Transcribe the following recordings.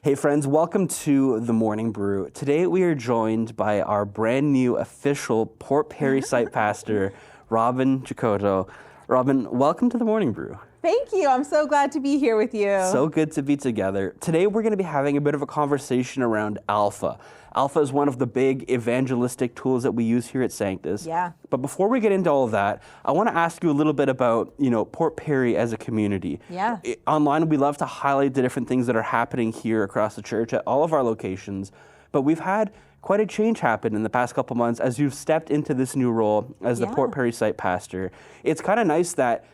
Hey friends, welcome to the Morning Brew. Today we are joined by our brand new official Port Perry site pastor, Robin Chikoto. Robin, welcome to the Morning Brew. Thank you. I'm so glad to be here with you. So good to be together. Today we're going to be having a bit of a conversation around Alpha. Alpha is one of the big evangelistic tools that we use here at Sanctus. Yeah. But before we get into all of that, I want to ask you a little bit about, Port Perry as a community. Yeah. Online, we love to highlight the different things that are happening here across the church at all of our locations. But we've had quite a change happen in the past couple months as you've stepped into this new role as the Port Perry site pastor. It's kind of nice that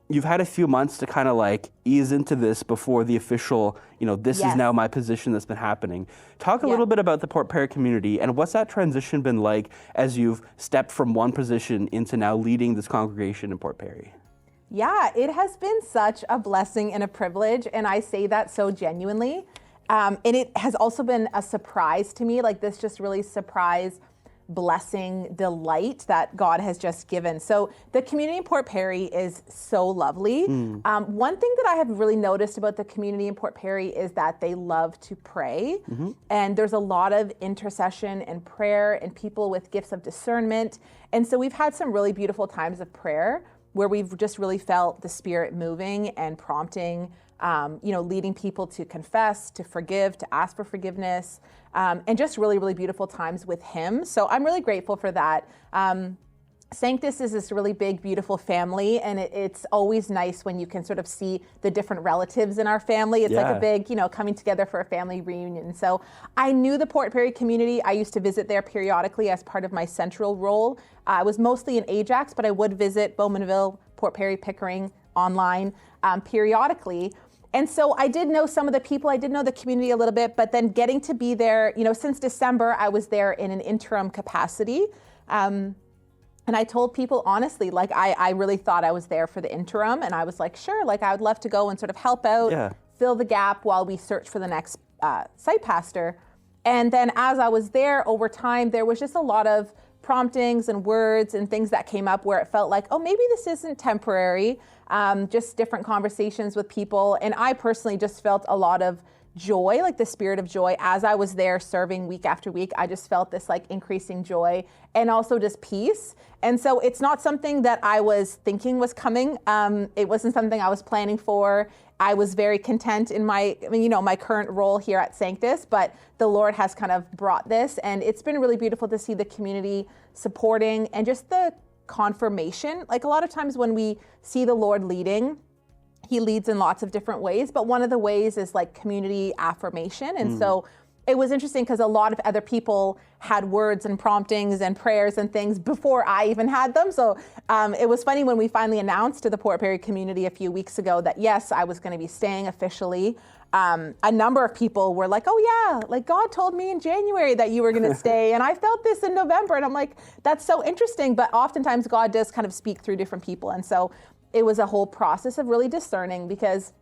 you've had a few months to kind of like ease into this before the official, this is now my position that's been happening. Talk a little bit about the Port Perry community and what's that transition been like as you've stepped from one position into now leading this congregation in Port Perry? Yeah, it has been such a blessing and a privilege, and I say that so genuinely. And it has also been a surprise to me, like this just really surprise blessing, delight that God has just given. So the community in Port Perry is so lovely. One thing that I have really noticed about the community in Port Perry is that they love to pray. And there's a lot of intercession and prayer and people with gifts of discernment. And so we've had some really beautiful times of prayer where we've just really felt the Spirit moving and prompting, leading people to confess, to forgive, to ask for forgiveness, and just really, really beautiful times with Him. So I'm really grateful for that. Sanctus is this really big, beautiful family, and it's always nice when you can sort of see the different relatives in our family. It's like a big, coming together for a family reunion. So I knew the Port Perry community. I used to visit there periodically as part of my central role. I was mostly in Ajax, but I would visit Bowmanville, Port Perry, Pickering online periodically. And so I did know some of the people, I did know the community a little bit, but then getting to be there, since December, I was there in an interim capacity. And I told people honestly, like I really thought I was there for the interim, and I was like, sure, like I would love to go and sort of help out, fill the gap while we search for the next site pastor. And then as I was there over time, there was just a lot of promptings and words and things that came up where it felt like, oh, maybe this isn't temporary, just different conversations with people. And I personally just felt a lot of joy, like the spirit of joy as I was there serving week after week. I just felt this like increasing joy and also just peace. And so it's not something that I was thinking was coming. It wasn't something I was planning for. I was very content in my current role here at Sanctus, but the Lord has kind of brought this, and it's been really beautiful to see the community supporting and just the confirmation. Like a lot of times when we see the Lord leading, He leads in lots of different ways, but one of the ways is like community affirmation. And so it was interesting because a lot of other people had words and promptings and prayers and things before I even had them. So it was funny when we finally announced to the Port Perry community a few weeks ago that yes, I was going to be staying officially. A number of people were like, oh yeah, like God told me in January that you were going to stay. And I felt this in November. And I'm like, that's so interesting. But oftentimes God does kind of speak through different people. And so it was a whole process of really discerning because,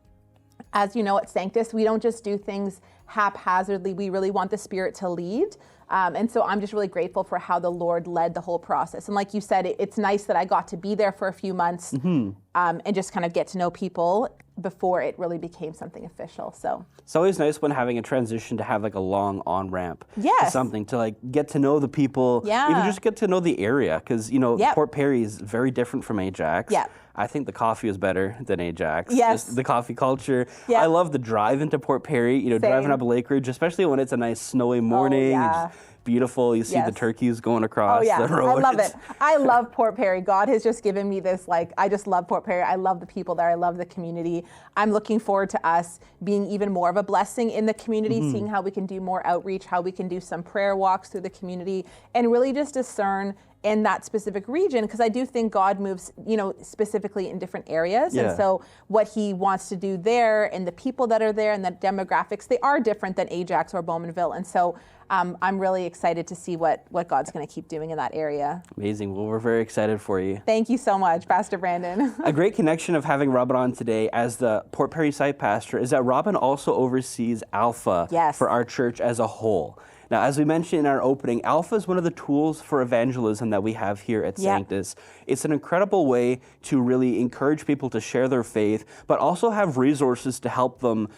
as you know, at Sanctus, we don't just do things haphazardly. We really want the Spirit to lead. And so I'm just really grateful for how the Lord led the whole process. And like you said, it's nice that I got to be there for a few months and just kind of get to know people before it really became something official. So it's always nice when having a transition to have like a long on-ramp to something, to like get to know the people, even just get to know the area. Because, Port Perry is very different from Ajax. I think the coffee is better than Ajax. Just the coffee culture. I love the drive into Port Perry, driving up Lake Ridge, especially when it's a nice snowy morning. It's beautiful. You see the turkeys going across the road. I love it. I love Port Perry. God has just given me this, I just love Port Perry. I love the people there. I love the community. I'm looking forward to us being even more of a blessing in the community, seeing how we can do more outreach, how we can do some prayer walks through the community, and really just discern in that specific region, because I do think God moves, specifically in different areas. And so what He wants to do there and the people that are there and the demographics, they are different than Ajax or Bowmanville. And so I'm really excited to see what God's going to keep doing in that area. Amazing. Well, we're very excited for you. Thank you so much, Pastor Brandon. A great connection of having Robin on today as the Port Perry site pastor is that Robin also oversees Alpha for our church as a whole. Now, as we mentioned in our opening, Alpha is one of the tools for evangelism that we have here at Sanctus. It's an incredible way to really encourage people to share their faith, but also have resources to help them,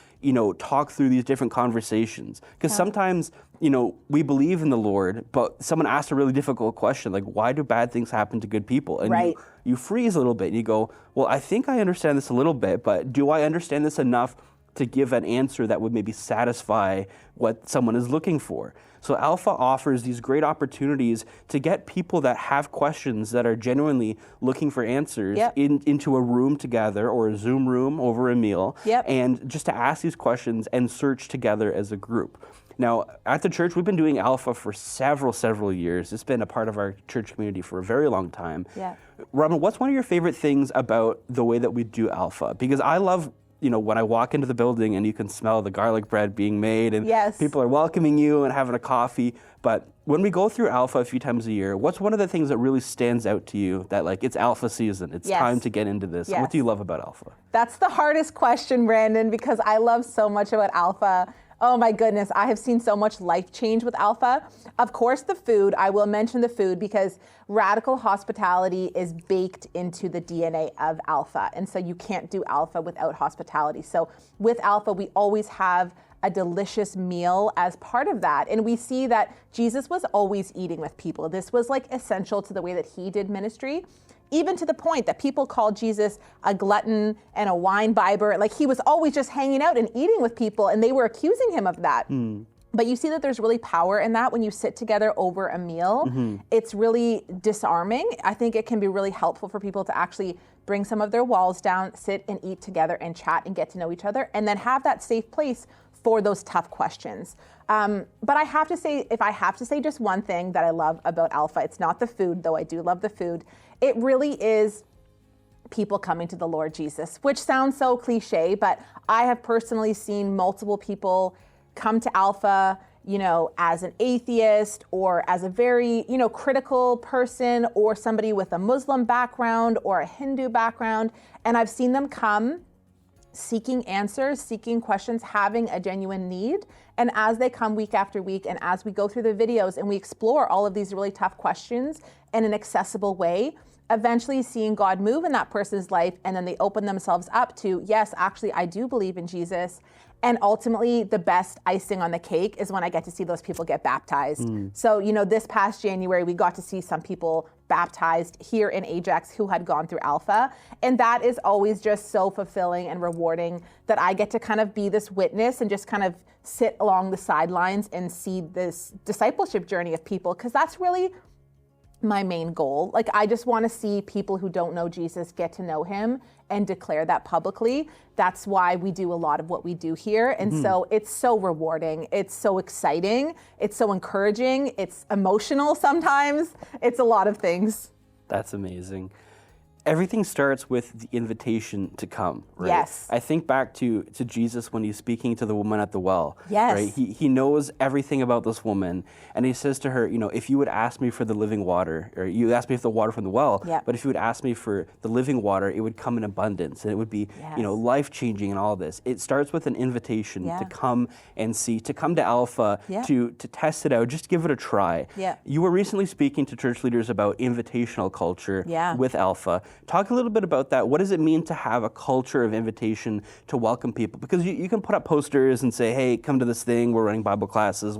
talk through these different conversations. Because sometimes, we believe in the Lord, but someone asks a really difficult question, like, why do bad things happen to good people? And you freeze a little bit and you go, well, I think I understand this a little bit, but do I understand this enough to give an answer that would maybe satisfy what someone is looking for? So Alpha offers these great opportunities to get people that have questions that are genuinely looking for answers into a room together, or a Zoom room over a meal, and just to ask these questions and search together as a group. Now, at the church, we've been doing Alpha for several years. It's been a part of our church community for a very long time. Robin, what's one of your favorite things about the way that we do Alpha? Because I love when I walk into the building and you can smell the garlic bread being made and people are welcoming you and having a coffee. But when we go through Alpha a few times a year, what's one of the things that really stands out to you that it's Alpha season, it's time to get into this? What do you love about Alpha? That's the hardest question, Brandon, because I love so much about Alpha. Oh my goodness, I have seen so much life change with Alpha. Of course, the food, I will mention the food because radical hospitality is baked into the DNA of Alpha. And so you can't do Alpha without hospitality. So with Alpha, we always have a delicious meal as part of that. And we see that Jesus was always eating with people. This was essential to the way that he did ministry. Even to the point that people called Jesus a glutton and a wine bibber. He was always just hanging out and eating with people, and they were accusing him of that. But you see that there's really power in that when you sit together over a meal. It's really disarming. I think it can be really helpful for people to actually bring some of their walls down, sit and eat together and chat and get to know each other, and then have that safe place for those tough questions. But I have to say, if I have to say just one thing that I love about Alpha, it's not the food, though I do love the food. It really is people coming to the Lord Jesus, which sounds so cliche, but I have personally seen multiple people come to Alpha, as an atheist or as a very, critical person, or somebody with a Muslim background or a Hindu background. And I've seen them come seeking answers, seeking questions, having a genuine need. And as they come week after week, and as we go through the videos and we explore all of these really tough questions in an accessible way, eventually seeing God move in that person's life, and then they open themselves up to, yes, actually, I do believe in Jesus. And ultimately, the best icing on the cake is when I get to see those people get baptized. So, this past January, we got to see some people baptized here in Ajax who had gone through Alpha. And that is always just so fulfilling and rewarding that I get to kind of be this witness and just kind of sit along the sidelines and see this discipleship journey of people, because that's really my main goal. I just want to see people who don't know Jesus get to know him and declare that publicly. That's why we do a lot of what we do here. And so it's so rewarding. It's so exciting. It's so encouraging. It's emotional sometimes. It's a lot of things. That's amazing. Everything starts with the invitation to come, right? Yes. I think back to Jesus when he's speaking to the woman at the well. Yes. Right? He knows everything about this woman, and he says to her, if you would ask me for the living water, or you asked me for the water from the well, but if you would ask me for the living water, it would come in abundance, and it would be, life-changing and all this. It starts with an invitation to come and see, to come to Alpha, to test it out, just give it a try. You were recently speaking to church leaders about invitational culture with Alpha. Talk a little bit about that. What does it mean to have a culture of invitation to welcome people? Because you can put up posters and say, hey, come to this thing, we're running Bible classes.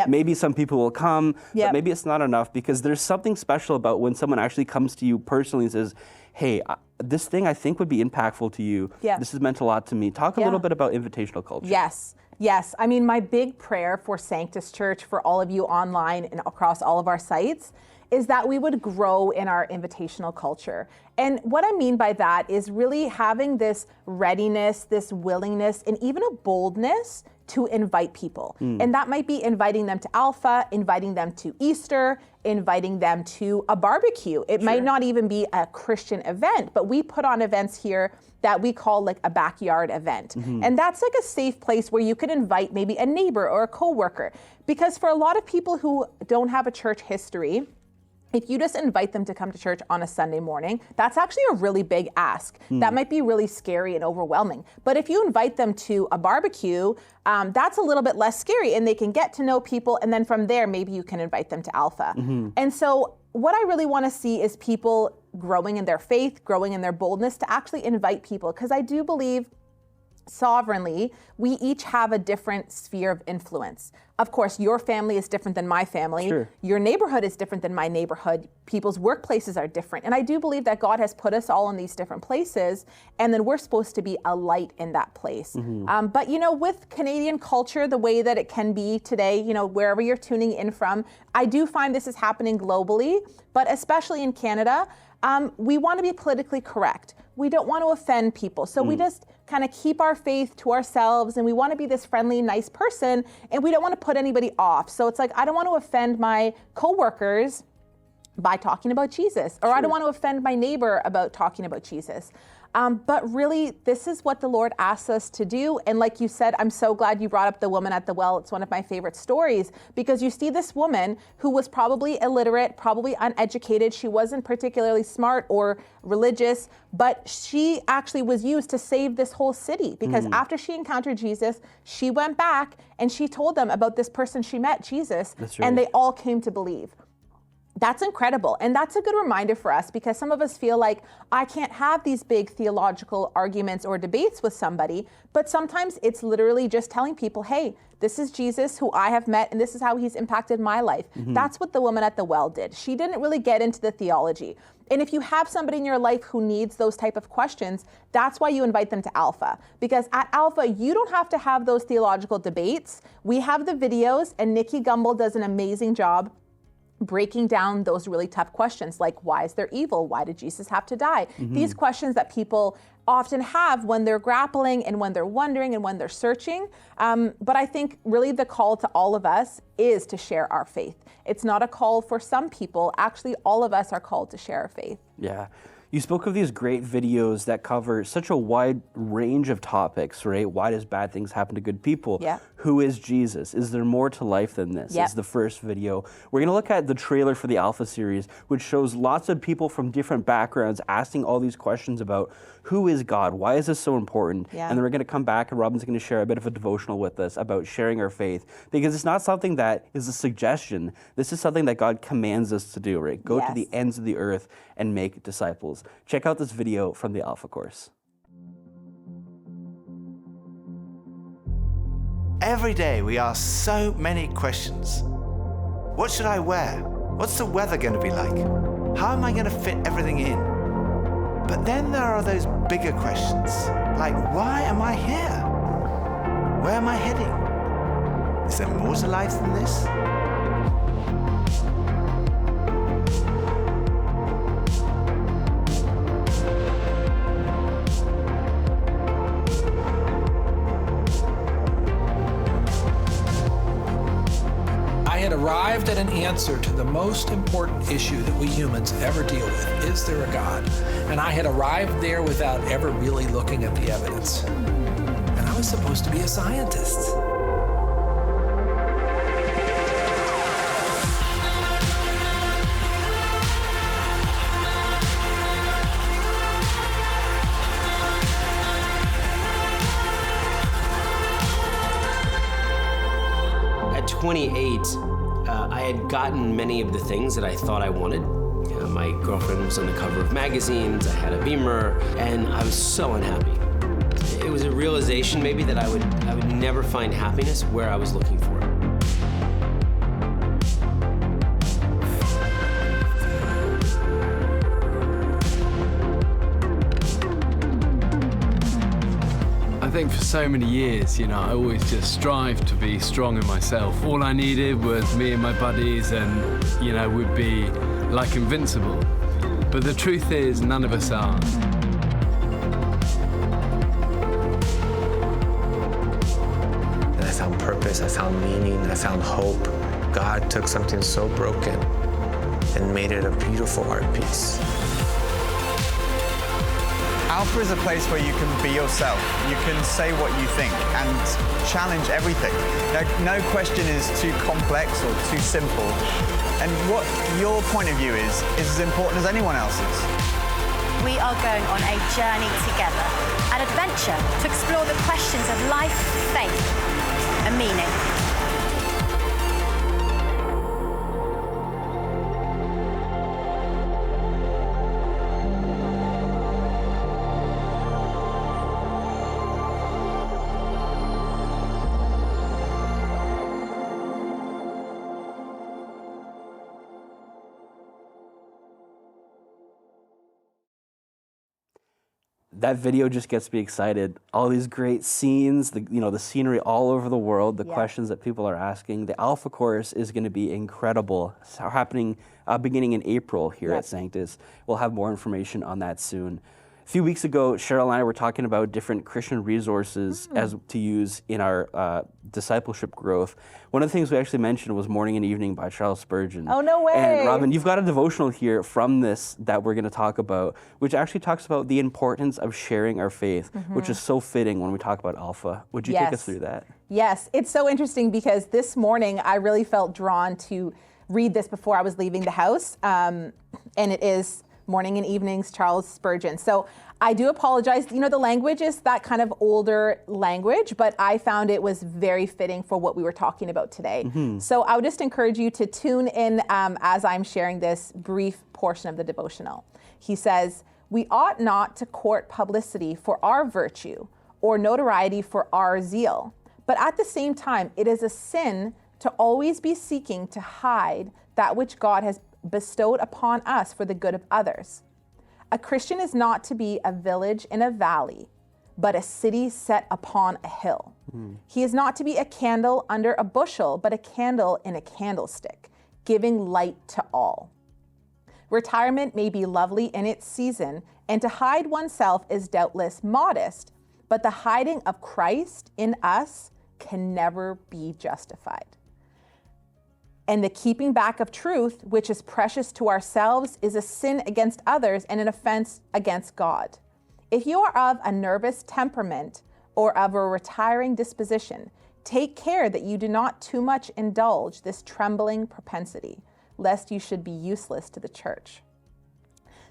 Maybe some people will come, but maybe it's not enough, because there's something special about when someone actually comes to you personally and says, hey, this thing I think would be impactful to you. This has meant a lot to me. Talk a little bit about invitational culture. Yes. I mean, my big prayer for Sanctus Church, for all of you online and across all of our sites, is that we would grow in our invitational culture. And what I mean by that is really having this readiness, this willingness, and even a boldness to invite people. And that might be inviting them to Alpha, inviting them to Easter, inviting them to a barbecue. It might not even be a Christian event, but we put on events here that we call a backyard event. And that's a safe place where you could invite maybe a neighbor or a coworker. Because for a lot of people who don't have a church history, if you just invite them to come to church on a Sunday morning, that's actually a really big ask. That might be really scary and overwhelming. But if you invite them to a barbecue, that's a little bit less scary, and they can get to know people. And then from there, maybe you can invite them to Alpha. And so what I really want to see is people growing in their faith, growing in their boldness to actually invite people. Because I do believe sovereignly, we each have a different sphere of influence. Of course, your family is different than my family. Sure. Your neighborhood is different than my neighborhood. People's workplaces are different. And I do believe that God has put us all in these different places, and then we're supposed to be a light in that place. But with Canadian culture, the way that it can be today, wherever you're tuning in from, I do find this is happening globally, but especially in Canada, we want to be politically correct. We don't want to offend people. So we just kind of keep our faith to ourselves, and we want to be this friendly, nice person, and we don't want to put anybody off. So it's like, I don't want to offend my coworkers by talking about Jesus, or I don't want to offend my neighbor about talking about Jesus. But really, this is what the Lord asks us to do. And like you said, I'm so glad you brought up the woman at the well. It's one of my favorite stories, because you see this woman who was probably illiterate, probably uneducated. She wasn't particularly smart or religious, but she actually was used to save this whole city, because after she encountered Jesus, she went back and she told them about this person she met, Jesus, and they all came to believe. That's incredible. And that's a good reminder for us, because some of us feel like, I can't have these big theological arguments or debates with somebody. But sometimes it's literally just telling people, hey, this is Jesus who I have met, and this is how he's impacted my life. That's what the woman at the well did. She didn't really get into the theology. And if you have somebody in your life who needs those type of questions, that's why you invite them to Alpha. Because at Alpha, you don't have to have those theological debates. We have the videos, and Nikki Gumbel does an amazing job breaking down those really tough questions, like, why is there evil? Why did Jesus have to die? These questions that people often have when they're grappling and when they're wondering and when they're searching. But I think really the call to all of us is to share our faith. It's not a call for some people. Actually, all of us are called to share our faith. Yeah. You spoke of these great videos that cover such a wide range of topics, right? Why does bad things happen to good people? Yeah. Who is Jesus? Is there more to life than this? Yep. Is the first video. We're going to look at the trailer for the Alpha series, which shows lots of people from different backgrounds asking all these questions about who is God? Why is this so important? Yeah. And then we're going to come back, and Robin's going to share a bit of a devotional with us about sharing our faith, because it's not something that is a suggestion. This is something that God commands us to do, right? Go to the ends of the earth and make disciples. Check out this video from the Alpha course. Every day we ask so many questions. What should I wear? What's the weather going to be like? How am I going to fit everything in? But then there are those bigger questions, like, why am I here? Where am I heading? Is there more to life than this? Arrived at an answer to the most important issue that we humans ever deal with. Is there a God? And I had arrived there without ever really looking at the evidence. And I was supposed to be a scientist. At 28, I had gotten many of the things that I thought I wanted. My girlfriend was on the cover of magazines, I had a Beamer, and I was so unhappy. It was a realization maybe that I would never find happiness where I was looking for it. I think for so many years, I always just strived to be strong in myself. All I needed was me and my buddies, and, we'd be like invincible. But the truth is, none of us are. And I found purpose, I found meaning, I found hope. God took something so broken and made it a beautiful art piece. Alpha is a place where you can be yourself. You can say what you think and challenge everything. No question is too complex or too simple. And what your point of view is as important as anyone else's. We are going on a journey together, an adventure to explore the questions of life, faith, and meaning. That video just gets me excited. All these great scenes, the scenery all over the world, the questions that people are asking. The Alpha course is going to be incredible. It's happening beginning in April here at Sanctus. We'll have more information on that soon. A few weeks ago, Cheryl and I were talking about different Christian resources as to use in our discipleship growth. One of the things we actually mentioned was Morning and Evening by Charles Spurgeon. Oh, no way. And Robin, you've got a devotional here from this that we're going to talk about, which actually talks about the importance of sharing our faith, which is so fitting when we talk about Alpha. Would you take us through that? Yes, it's so interesting because this morning I really felt drawn to read this before I was leaving the house. And it is Morning and Evenings, Charles Spurgeon. So I do apologize. The language is that kind of older language, but I found it was very fitting for what we were talking about today. So I would just encourage you to tune in as I'm sharing this brief portion of the devotional. He says, "We ought not to court publicity for our virtue or notoriety for our zeal, but at the same time, it is a sin to always be seeking to hide that which God has bestowed upon us for the good of others. A Christian is not to be a village in a valley, but a city set upon a hill. He is not to be a candle under a bushel, but a candle in a candlestick, giving light to all. Retirement may be lovely in its season, and to hide oneself is doubtless modest, but the hiding of Christ in us can never be justified. And the keeping back of truth, which is precious to ourselves, is a sin against others and an offense against God. If you are of a nervous temperament or of a retiring disposition, take care that you do not too much indulge this trembling propensity, lest you should be useless to the church."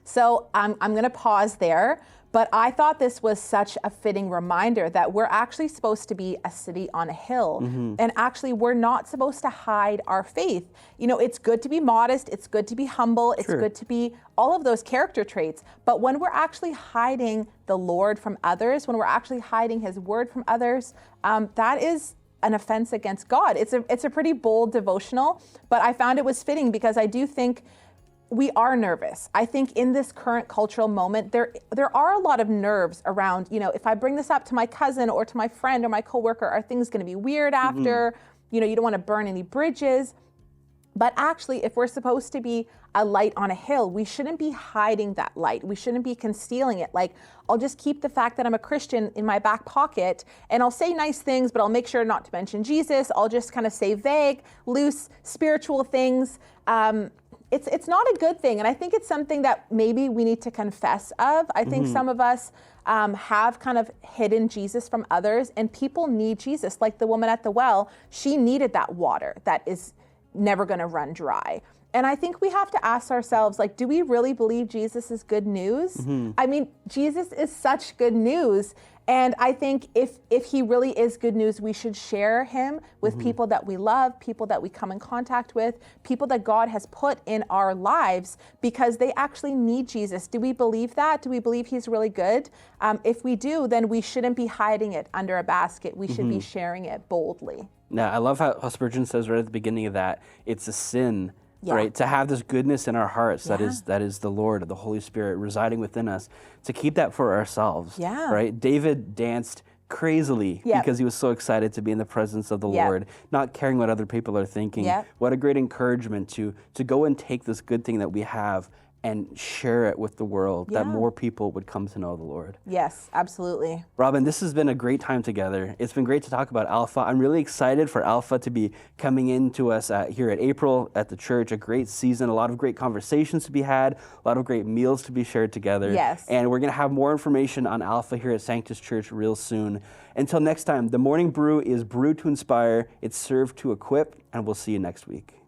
So I'm going to pause there, but I thought this was such a fitting reminder that we're actually supposed to be a city on a hill, and actually we're not supposed to hide our faith. It's good to be modest, it's good to be humble, it's good to be all of those character traits, but when we're actually hiding the Lord from others, when we're actually hiding His word from others, that is an offense against God. It's a pretty bold devotional, but I found it was fitting because I do think we are nervous. I think in this current cultural moment, there are a lot of nerves around, if I bring this up to my cousin or to my friend or my coworker, are things going to be weird after? You don't want to burn any bridges. But actually, if we're supposed to be a light on a hill, we shouldn't be hiding that light. We shouldn't be concealing it. Like, I'll just keep the fact that I'm a Christian in my back pocket, and I'll say nice things, but I'll make sure not to mention Jesus. I'll just kind of say vague, loose, spiritual things. It's not a good thing. And I think it's something that maybe we need to confess of. I think some of us have kind of hidden Jesus from others, and people need Jesus. Like the woman at the well, she needed that water that is never going to run dry. And I think we have to ask ourselves, like, do we really believe Jesus is good news? I mean, Jesus is such good news. And I think if he really is good news, we should share him with people that we love, people that we come in contact with, people that God has put in our lives because they actually need Jesus. Do we believe that? Do we believe he's really good? If we do, then we shouldn't be hiding it under a basket. We should be sharing it boldly. Now, I love how Spurgeon says right at the beginning of that, it's a sin. Right, to have this goodness in our hearts that is the Lord, the Holy Spirit residing within us, to keep that for ourselves. Right, David danced crazily because he was so excited to be in the presence of the Lord, not caring what other people are thinking. What a great encouragement to go and take this good thing that we have and share it with the world, that Yeah. more people would come to know the Lord. Yes, absolutely. Robin, this has been a great time together. It's been great to talk about Alpha. I'm really excited for Alpha to be coming into us here at April at the church. A great season, a lot of great conversations to be had, a lot of great meals to be shared together. Yes. And we're going to have more information on Alpha here at Sanctus Church real soon. Until next time, the Morning Brew is brewed to inspire, it's served to equip, and we'll see you next week.